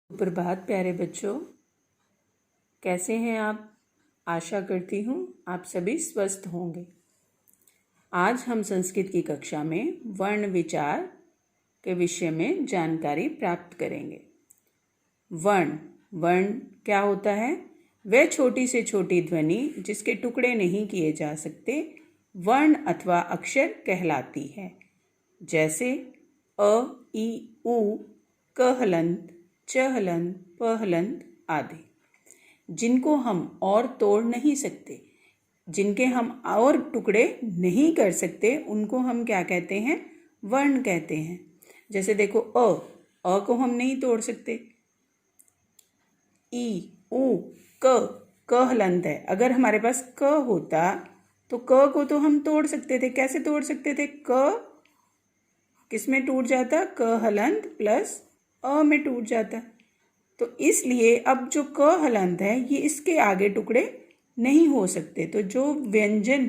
सुप्रभात प्यारे बच्चों, कैसे हैं आप? आशा करती हूँ आप सभी स्वस्थ होंगे। आज हम संस्कृत की कक्षा में वर्ण विचार के विषय में जानकारी प्राप्त करेंगे। वर्ण वर्ण क्या होता है? वह छोटी से छोटी ध्वनि जिसके टुकड़े नहीं किए जा सकते वर्ण अथवा अक्षर कहलाती है। जैसे अ, ई, उ, क हलंत, च हलंत, प हलंत आदि, जिनको हम और तोड़ नहीं सकते, जिनके हम और टुकड़े नहीं कर सकते, उनको हम क्या कहते हैं? वर्ण कहते हैं। जैसे देखो अ को हम नहीं तोड़ सकते। ई, उ, क हलंत है। अगर हमारे पास क होता तो क को तो हम तोड़ सकते थे। कैसे तोड़ सकते थे? क किस में टूट जाता? क हलंत प्लस अ में टूट जाता। तो इसलिए अब जो क हलंत है ये इसके आगे टुकड़े नहीं हो सकते। तो जो व्यंजन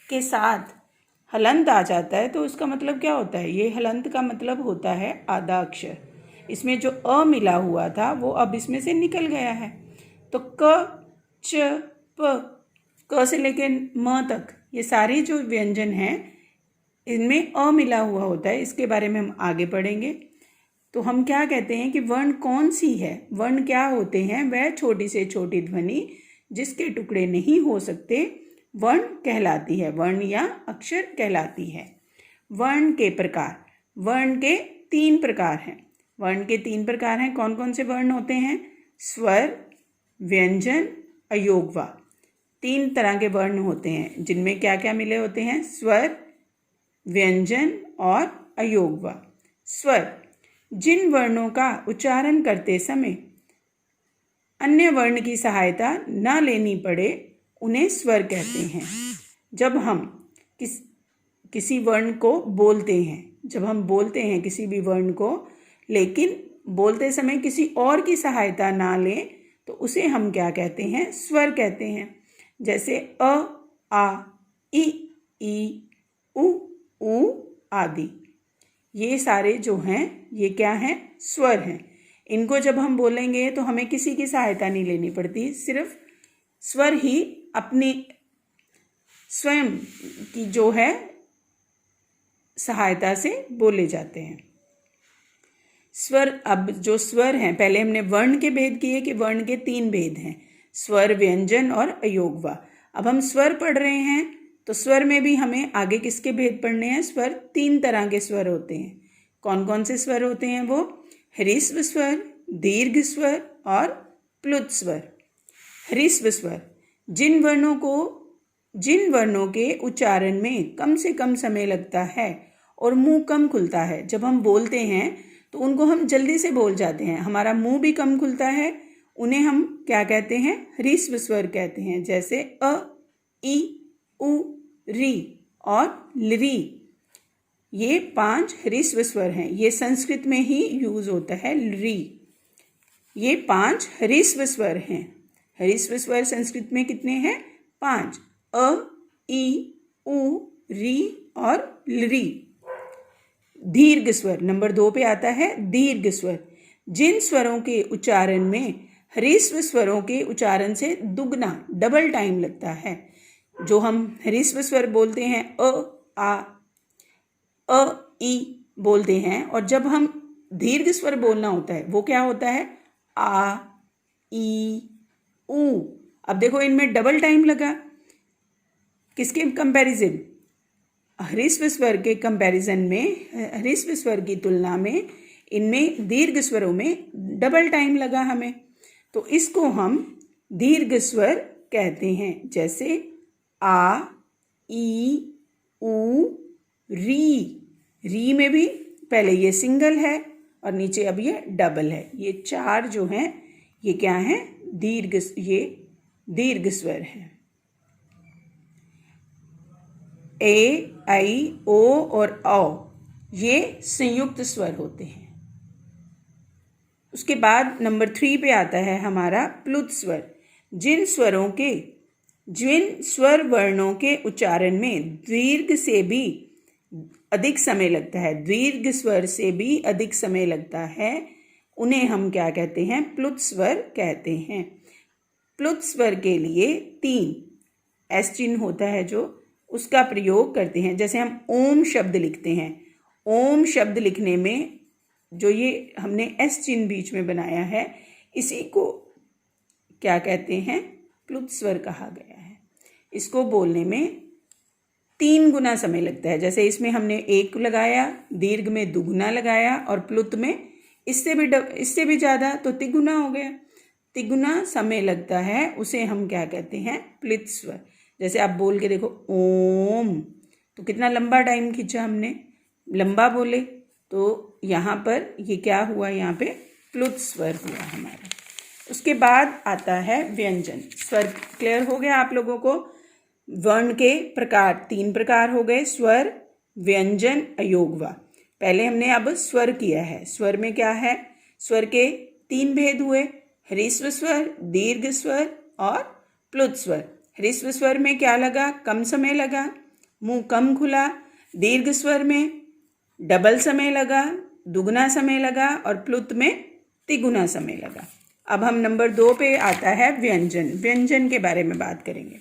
के साथ हलंत आ जाता है तो उसका मतलब क्या होता है? ये हलंत का मतलब होता है आधा अक्षर। इसमें जो अ मिला हुआ था वो अब इसमें से निकल गया है। तो क, च, प, क से लेकर म तक ये सारे जो व्यंजन हैं इनमें अ मिला हुआ होता है। इसके बारे में हम आगे पढ़ेंगे। तो हम क्या कहते हैं कि वर्ण कौन सी है? वर्ण क्या होते हैं? वह छोटी से छोटी ध्वनि जिसके टुकड़े नहीं हो सकते वर्ण कहलाती है, वर्ण या अक्षर कहलाती है। वर्ण के प्रकार, वर्ण के 3 प्रकार हैं। वर्ण के 3 प्रकार हैं। कौन कौन से वर्ण होते हैं? स्वर, व्यंजन, अयोगवा। 3 तरह के वर्ण होते हैं जिनमें क्या क्या मिले होते हैं? स्वर, व्यंजन और अयोगवा। स्वर जिन वर्णों का उच्चारण करते समय अन्य वर्ण की सहायता न लेनी पड़े उन्हें स्वर कहते हैं। जब हम किसी वर्ण को बोलते हैं, जब हम बोलते हैं किसी भी वर्ण को, लेकिन बोलते समय किसी और की सहायता ना लें तो उसे हम क्या कहते हैं? स्वर कहते हैं। जैसे अ, आ, ई, उ आदि, ये सारे जो हैं ये क्या हैं? स्वर हैं। इनको जब हम बोलेंगे तो हमें किसी की सहायता नहीं लेनी पड़ती, सिर्फ स्वर ही अपनी स्वयं की जो है सहायता से बोले जाते हैं। स्वर, अब जो स्वर हैं, पहले हमने वर्ण के भेद किए कि वर्ण के 3 भेद हैं, स्वर, व्यंजन और अयोगवा। अब हम स्वर पढ़ रहे हैं तो स्वर में भी हमें आगे किसके भेद पढ़ने हैं? स्वर 3 तरह के स्वर होते हैं। कौन कौन से स्वर होते हैं वो? ह्रस्व स्वर, दीर्घ स्वर और प्लुत स्वर। ह्रस्व स्वर जिन वर्णों के उच्चारण में कम से कम समय लगता है और मुंह कम खुलता है। जब हम बोलते हैं तो उनको हम जल्दी से बोल जाते हैं, हमारा मुंह भी कम खुलता है, उन्हें हम क्या कहते हैं? ह्रस्व स्वर कहते हैं। जैसे अ, ई, उ, री और लरी, ये 5 ह्रस्व स्वर हैं। ये संस्कृत में ही यूज होता है, लरी। ये 5 ह्रस्व स्वर हैं। ह्रस्व स्वर संस्कृत में कितने हैं? 5। अ, ई, उ, री और लरी। दीर्घ स्वर नंबर 2 पे आता है। दीर्घ स्वर जिन स्वरों के उच्चारण में ह्रस्व स्वरों के उच्चारण से दुगना, डबल टाइम लगता है। जो हम ह्रस्व स्वर बोलते हैं अ, ई बोलते हैं, और जब हम दीर्घ स्वर बोलना होता है वो क्या होता है? आ, ई, उ। अब देखो इनमें डबल टाइम लगा। किसके कंपैरिजन? ह्रस्व स्वर के कंपैरिजन में, ह्रस्व स्वर की तुलना में इनमें दीर्घ स्वरों में डबल टाइम लगा हमें, तो इसको हम दीर्घ स्वर कहते हैं। जैसे आ, ई, उ, री में भी पहले ये सिंगल है और नीचे अब ये डबल है। ये 4 जो हैं ये क्या हैं? ये दीर्घ स्वर हैं। ए, आई, ओ और औ ये संयुक्त स्वर होते हैं। उसके बाद नंबर 3 पे आता है हमारा प्लुत स्वर। जिन स्वर वर्णों के उच्चारण में दीर्घ से भी अधिक समय लगता है, दीर्घ स्वर से भी अधिक समय लगता है, उन्हें हम क्या कहते हैं? प्लुत स्वर कहते हैं। प्लुत स्वर के लिए 3 एस चिन्ह होता है जो, उसका प्रयोग करते हैं। जैसे हम ओम शब्द लिखते हैं, ओम शब्द लिखने में जो ये हमने एस चिन्ह बीच में बनाया है, इसी को क्या कहते हैं? प्लुत स्वर कहा गया है। इसको बोलने में 3 गुना समय लगता है। जैसे इसमें हमने 1 लगाया, दीर्घ में दुगुना लगाया, और प्लुत में इससे भी ज़्यादा, तो तिगुना हो गया। तिगुना समय लगता है, उसे हम क्या कहते हैं? प्लुत स्वर। जैसे आप बोल के देखो ओम, तो कितना लंबा टाइम खींचा हमने, लंबा बोले, तो यहाँ पर ये क्या हुआ? यहाँ पे प्लुत स्वर हुआ हमारा। उसके बाद आता है व्यंजन स्वर। क्लियर हो गया आप लोगों को? वर्ण के प्रकार 3 प्रकार हो गए, स्वर, व्यंजन, अयोगवा। पहले हमने अब स्वर किया है। स्वर में क्या है? स्वर के 3 भेद हुए, ह्रस्व स्वर, दीर्घ स्वर और प्लुत स्वर। ह्रस्व स्वर में क्या लगा? कम समय लगा, मुंह कम खुला। दीर्घ स्वर में डबल समय लगा, दुगना समय लगा, और प्लुत में तिगुना समय लगा। अब हम नंबर 2 पे आता है व्यंजन। व्यंजन के बारे में बात करेंगे।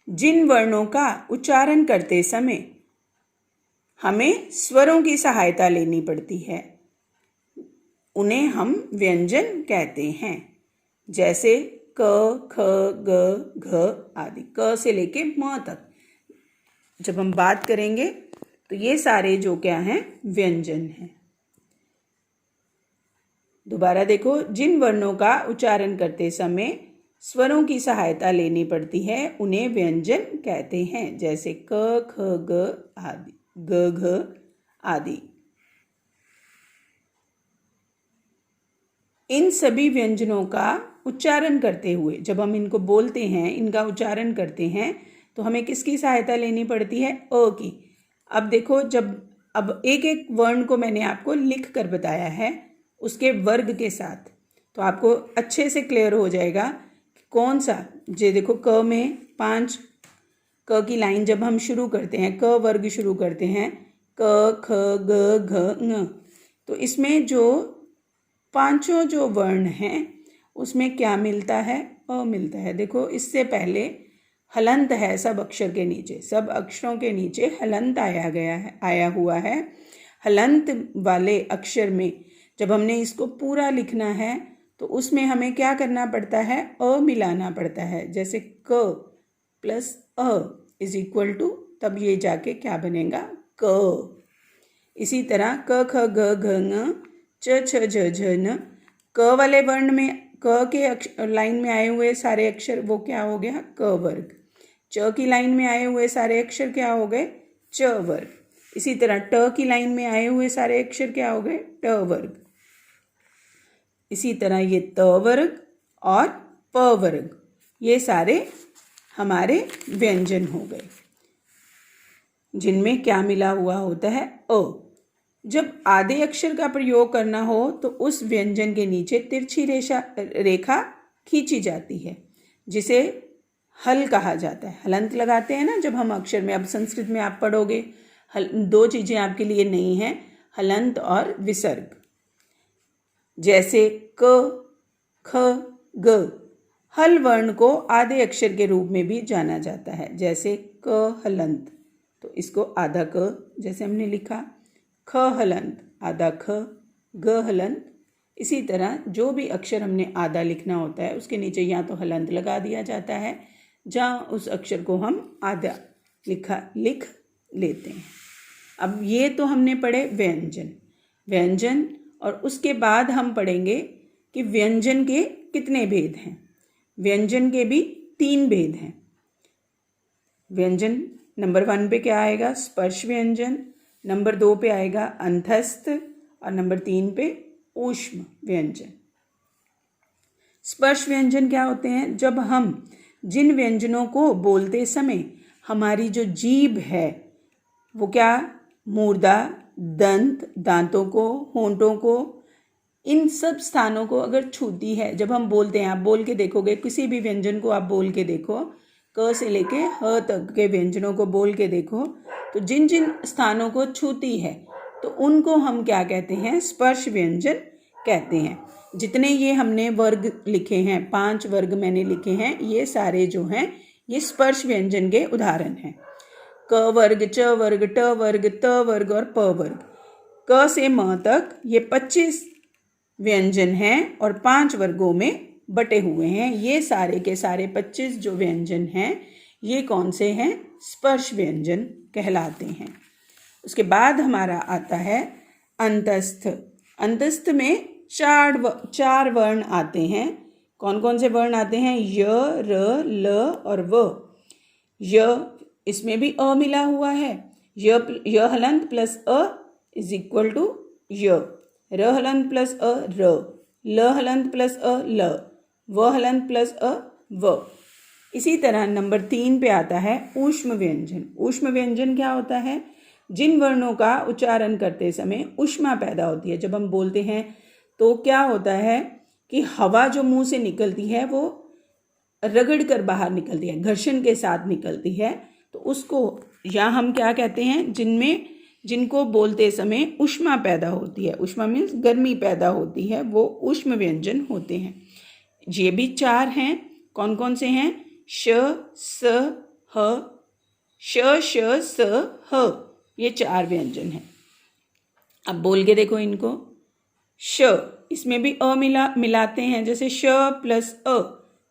जिन वर्णों का उच्चारण करते समय हमें स्वरों की सहायता लेनी पड़ती है, उन्हें हम व्यंजन कहते हैं। जैसे क, ख, ग, घ आदि, क से लेके म तक जब हम बात करेंगे तो ये सारे जो क्या हैं? व्यंजन हैं। दोबारा देखो, जिन वर्णों का उच्चारण करते समय स्वरों की सहायता लेनी पड़ती है, उन्हें व्यंजन कहते हैं। जैसे क, ख, ग आदि, ग, घ आदि। इन सभी व्यंजनों का उच्चारण करते हुए, जब हम इनको बोलते हैं, इनका उच्चारण करते हैं, तो हमें किसकी सहायता लेनी पड़ती है? अ की। अब देखो, अब एक एक वर्ण को मैंने आपको लिख कर बताया है उसके वर्ग के साथ, तो आपको अच्छे से क्लियर हो जाएगा कि कौन सा। जे देखो, क में 5 क की लाइन जब हम शुरू करते हैं, क वर्ग शुरू करते हैं, क, ख, ग, घ, ङ, तो इसमें जो 5 जो वर्ण हैं उसमें क्या मिलता है? अ मिलता है। देखो, इससे पहले हलंत है सब अक्षर के नीचे, सब अक्षरों के नीचे हलंत आया हुआ है। हलंत वाले अक्षर में जब हमने इसको पूरा लिखना है तो उसमें हमें क्या करना पड़ता है? अ मिलाना पड़ता है। जैसे क प्लस अ इज इक्वल टू, तब ये जाके क्या बनेगा? क। इसी तरह क, ख, ग, घ, ङ, च, छ, झ, झ, न। क वाले वर्ण में, क के लाइन में आए हुए सारे अक्षर वो क्या हो गया? क वर्ग। च की लाइन में आए हुए सारे अक्षर क्या हो गए? च वर्ग। इसी तरह ट की लाइन में आए हुए सारे अक्षर क्या हो गए? ट वर्ग। इसी तरह ये त वर्ग और प वर्ग, ये सारे हमारे व्यंजन हो गए, जिनमें क्या मिला हुआ होता है? अ। जब आधे अक्षर का प्रयोग करना हो तो उस व्यंजन के नीचे तिरछी रेखा खींची जाती है, जिसे हल कहा जाता है। हलंत लगाते हैं ना जब हम अक्षर में। अब संस्कृत में आप पढ़ोगे, 2 चीज़ें आपके लिए नहीं हैं, हलंत और विसर्ग। जैसे क, ख, ग, हल वर्ण को आधे अक्षर के रूप में भी जाना जाता है। जैसे क हलंत, तो इसको आधा क जैसे हमने लिखा, ख हलंत आधा ख, ग हलंत। इसी तरह जो भी अक्षर हमने आधा लिखना होता है उसके नीचे या तो हलंत लगा दिया जाता है, जहाँ उस अक्षर को हम आधा लिख लेते हैं। अब ये तो हमने पढ़े व्यंजन, और उसके बाद हम पढ़ेंगे कि व्यंजन के कितने भेद हैं। व्यंजन के भी 3 भेद हैं। व्यंजन नंबर 1 पे क्या आएगा? स्पर्श व्यंजन। नंबर 2 पे आएगा अंतस्थ, और नंबर 3 पे ऊष्म व्यंजन। स्पर्श व्यंजन क्या होते हैं? जब हम जिन व्यंजनों को बोलते समय हमारी जो जीभ है वो क्या, मूर्धा, दंत, दांतों को, होंठों को, इन सब स्थानों को अगर छूती है, जब हम बोलते हैं, आप बोल के देखोगे, किसी भी व्यंजन को आप बोल के देखो, क से लेके ह तक के व्यंजनों को बोल के देखो, तो जिन जिन स्थानों को छूती है तो उनको हम क्या कहते हैं? स्पर्श व्यंजन कहते हैं। जितने ये हमने वर्ग लिखे हैं, 5 वर्ग मैंने लिखे हैं, ये सारे जो हैं ये स्पर्श व्यंजन के उदाहरण हैं। क वर्ग, च वर्ग, ट वर्ग, त वर्ग और प वर्ग। क से म तक ये 25 व्यंजन हैं और 5 वर्गों में बटे हुए हैं। ये सारे के सारे 25 जो व्यंजन हैं ये कौन से हैं? स्पर्श व्यंजन कहलाते हैं। उसके बाद हमारा आता है अंतस्थ। अंतस्थ में 4 वर्ण आते हैं। कौन कौन से वर्ण आते हैं? य, र, ल और व। य, इसमें भी अ मिला हुआ है। य हलंत प्लस अ इज इक्वल टू य। र हलंत प्लस अ र। ल हलंत प्लस अ ल। व हलंत प्लस अ व। इसी तरह नंबर 3 पे आता है ऊष्म व्यंजन। ऊष्म व्यंजन क्या होता है? जिन वर्णों का उच्चारण करते समय ऊष्मा पैदा होती है। जब हम बोलते हैं तो क्या होता है कि हवा जो मुंह से निकलती है वो रगड़ कर बाहर निकलती है, घर्षण के साथ निकलती है, तो उसको या हम क्या कहते हैं? जिनको बोलते समय ऊष्मा पैदा होती है, ऊष्मा मीन्स गर्मी पैदा होती है, वो ऊष्म व्यंजन होते हैं। ये भी 4 हैं। कौन कौन से हैं? श, स, ह, श, स, ह। ये 4 व्यंजन हैं। अब बोल के देखो इनको। श, इसमें भी अ मिलाते हैं, जैसे श प्लस अ,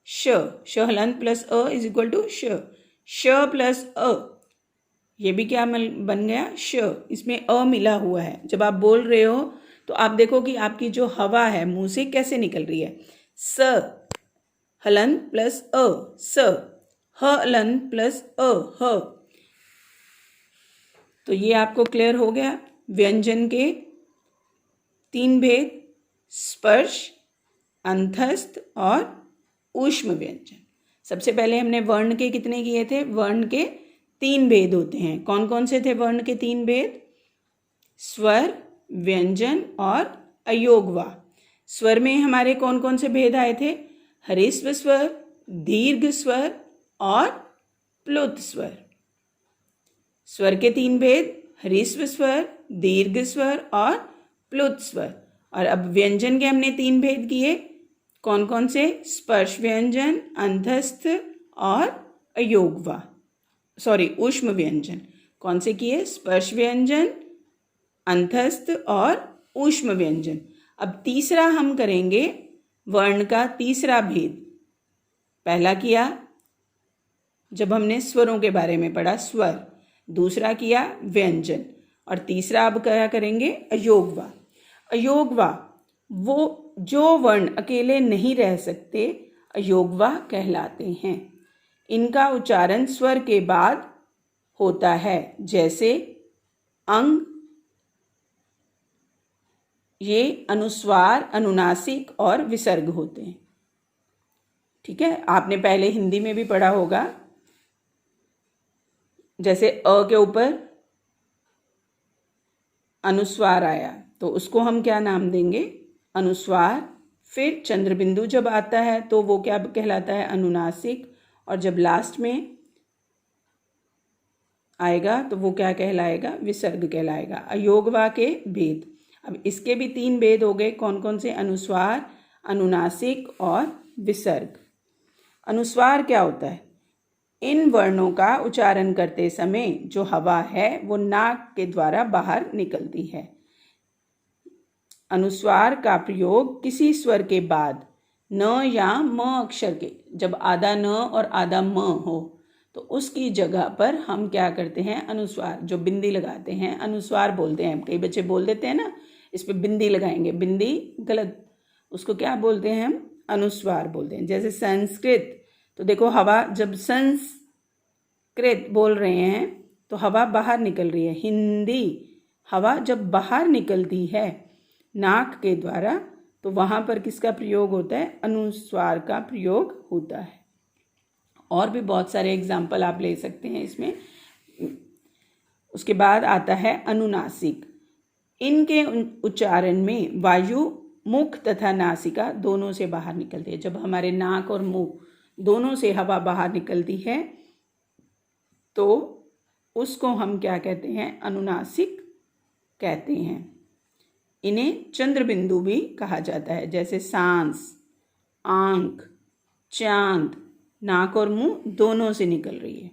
श हलंत प्लस अ इज इक्वल टू श प्लस अ। ये भी क्या बन गया? श। इसमें अ मिला हुआ है। जब आप बोल रहे हो तो आप देखो कि आपकी जो हवा है मुंह से कैसे निकल रही है। स हलंत प्लस अ, स। ह हलंत प्लस अ, ह। तो ये आपको क्लियर हो गया व्यंजन के 3 भेद: स्पर्श, अंतस्थ और ऊष्म व्यंजन। सबसे पहले हमने वर्ण के कितने किए थे? वर्ण के 3 भेद होते हैं। कौन कौन से थे वर्ण के 3 भेद? स्वर, व्यंजन और अयोगवा। स्वर में हमारे कौन कौन से भेद आए थे? ह्रस्व स्वर, दीर्घ स्वर और प्लुत स्वर। स्वर के 3 भेद: ह्रस्व स्वर, दीर्घ स्वर और प्लुत स्वर। और अब व्यंजन के हमने 3 भेद किए। कौन कौन से? स्पर्श व्यंजन, अंतस्थ और अयोगवा, ऊष्म व्यंजन। कौन से किए? स्पर्श व्यंजन, अंतस्थ और ऊष्म व्यंजन। अब तीसरा हम करेंगे वर्ण का तीसरा भेद। पहला किया जब हमने स्वरों के बारे में पढ़ा, स्वर। दूसरा किया व्यंजन। और तीसरा अब क्या करेंगे? अयोगवा। अयोगवा वो जो वर्ण अकेले नहीं रह सकते, अयोगवा कहलाते हैं। इनका उच्चारण स्वर के बाद होता है, जैसे अंग। ये अनुस्वार, अनुनासिक और विसर्ग होते हैं। ठीक है, आपने पहले हिंदी में भी पढ़ा होगा। जैसे अ के ऊपर अनुस्वार आया तो उसको हम क्या नाम देंगे? अनुस्वार। फिर चंद्रबिंदु जब आता है तो वो क्या कहलाता है? अनुनासिक। और जब लास्ट में आएगा तो वो क्या कहलाएगा? विसर्ग कहलाएगा। अयोगवा के भेद। अब इसके भी 3 भेद हो गए। कौन कौन से? अनुस्वार, अनुनासिक और विसर्ग। अनुस्वार क्या होता है? इन वर्णों का उच्चारण करते समय जो हवा है वो नाक के द्वारा बाहर निकलती है। अनुस्वार का प्रयोग किसी स्वर के बाद न या म अक्षर के, जब आधा न और आधा म हो तो उसकी जगह पर हम क्या करते हैं? अनुस्वार, जो बिंदी लगाते हैं, अनुस्वार बोलते हैं। कई बच्चे बोल देते हैं ना, इस पर बिंदी लगाएंगे। बिंदी गलत, उसको क्या बोलते हैं? हम अनुस्वार बोलते हैं। जैसे संस्कृत, तो देखो हवा जब संस्कृत बोल रहे हैं तो हवा बाहर निकल रही है। हिंदी, हवा जब बाहर निकलती है नाक के द्वारा तो वहाँ पर किसका प्रयोग होता है? अनुस्वार का प्रयोग होता है। और भी बहुत सारे एग्जाम्पल आप ले सकते हैं इसमें। उसके बाद आता है अनुनासिक। इनके उच्चारण में वायु मुख तथा नासिका दोनों से बाहर निकलती है। जब हमारे नाक और मुंह दोनों से हवा बाहर निकलती है तो उसको हम क्या कहते हैं? अनुनासिक कहते हैं। इन्हें चंद्र बिंदु भी कहा जाता है, जैसे सांस, आंख, चांद, नाक और मुंह दोनों से निकल रही है।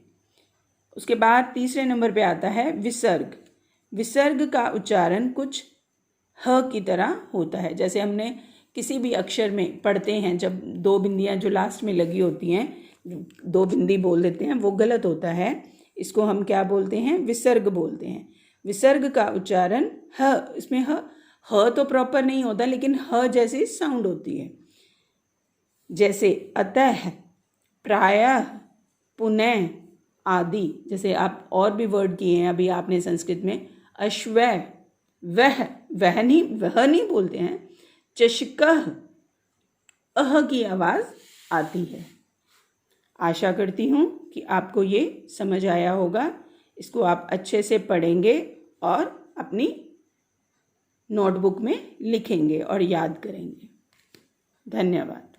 उसके बाद तीसरे नंबर पे आता है विसर्ग। विसर्ग का उच्चारण कुछ ह की तरह होता है। जैसे हमने किसी भी अक्षर में पढ़ते हैं, जब दो बिंदियां जो लास्ट में लगी होती हैं, दो बिंदी बोल देते हैं, वो गलत होता है। इसको हम क्या बोलते हैं? विसर्ग बोलते हैं। विसर्ग का उच्चारण ह, इसमें ह तो प्रॉपर नहीं होता, लेकिन ह जैसी साउंड होती है। जैसे अतः, प्रायः, पुनः आदि। जैसे आप और भी वर्ड किए हैं अभी आपने संस्कृत में, अश्वः, वह नहीं बोलते हैं, चषकः, अह की आवाज़ आती है। आशा करती हूँ कि आपको ये समझ आया होगा। इसको आप अच्छे से पढ़ेंगे और अपनी नोटबुक में लिखेंगे और याद करेंगे। धन्यवाद।